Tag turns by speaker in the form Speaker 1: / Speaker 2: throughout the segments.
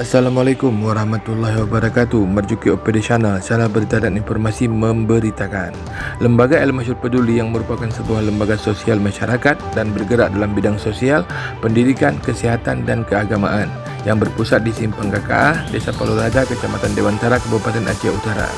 Speaker 1: Assalamualaikum warahmatullahi wabarakatuh. Merjuki Operasional, salah berita dan informasi memberitakan. Lembaga Al-Masyhur Peduli yang merupakan sebuah lembaga sosial masyarakat dan bergerak dalam bidang sosial, pendidikan, kesihatan dan keagamaan yang berpusat di Simpang KKA, Desa Palolada, Kecamatan Dewantara, Kabupaten Aceh Utara.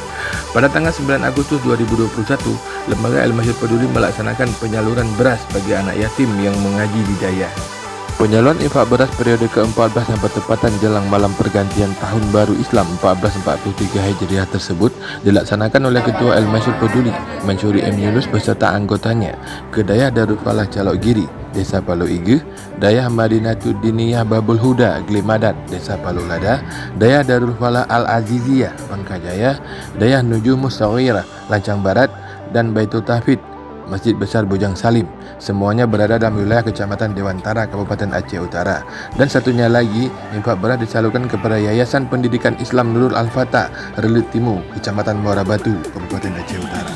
Speaker 1: Pada tanggal 9 Agustus 2021, Lembaga Al-Masyhur Peduli melaksanakan penyaluran beras bagi anak yatim yang mengaji di Dayah. Penyaluran infak beras periode ke-14 yang bertepatan jelang malam pergantian Tahun Baru Islam 1443 Hijriah tersebut dilaksanakan oleh Ketua Al-Masyhur Peduli, Mansuri M. Yunus beserta anggotanya ke Dayah Darul Falah Calok Giri, Desa Palo Ige, Dayah Madinatul Diniyah Babul Huda, Glimadat, Desa Palo Lada, Dayah Darul Falah Al-Aziziyah, Bangkajaya, Dayah Nujumus Sawirah, Lancang Barat, dan Baitul Tahfidz, Masjid Besar Bujang Salim. Semuanya berada dalam wilayah Kecamatan Dewantara, Kabupaten Aceh Utara. Dan satunya lagi, infak beras disalurkan kepada Yayasan Pendidikan Islam Nurul Al-Fatah, Relut Timur, Kecamatan Muara Batu, Kabupaten Aceh Utara.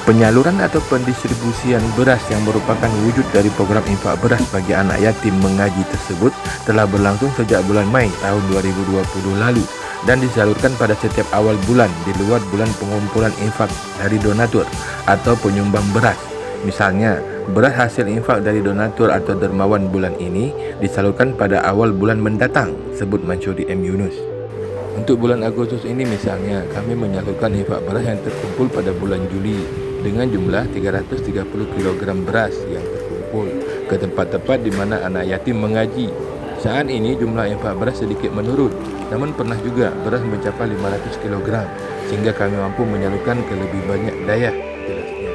Speaker 1: Penyaluran atau pendistribusian beras yang merupakan wujud dari program infak beras bagi anak yatim mengaji tersebut telah berlangsung sejak bulan Mei tahun 2020 lalu dan disalurkan pada setiap awal bulan di luar bulan pengumpulan infak dari donatur atau penyumbang beras. Misalnya, beras hasil infak dari donatur atau dermawan bulan ini disalurkan pada awal bulan mendatang, sebut Mansuri M. Yunus. Untuk bulan Agustus ini misalnya, kami menyalurkan infak beras yang terkumpul pada bulan Juli dengan jumlah 330 kg beras yang terkumpul ke tempat-tempat di mana anak yatim mengaji. Saat ini jumlah infak beras sedikit menurun, namun pernah juga beras mencapai 500 kg sehingga kami mampu menyalurkan ke lebih banyak dayah. Jelasnya.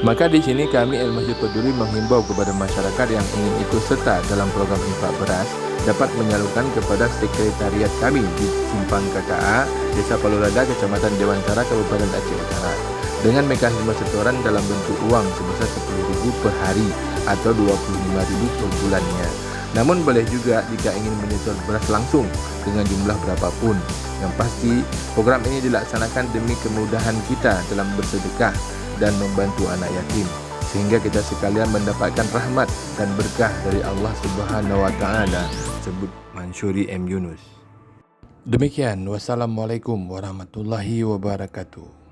Speaker 1: Maka di sini kami Al-Masyhur Peduli menghimbau kepada masyarakat yang ingin ikut serta dalam program infak beras dapat menyalurkan kepada sekretariat kami di Simpang KKA, Desa Palolada, Kecamatan Dewantara, Kabupaten Aceh Utara dengan mekanisme setoran dalam bentuk uang sebesar 10.000 per hari atau 25.000 per bulannya. Namun boleh juga jika ingin menyetor beras langsung dengan jumlah berapapun. Yang pasti, program ini dilaksanakan demi kemudahan kita dalam bersedekah dan membantu anak yatim, sehingga kita sekalian mendapatkan rahmat dan berkah dari Allah Subhanahu wa taala, sebut Mansuri M. Yunus. Demikian, wassalamualaikum warahmatullahi wabarakatuh.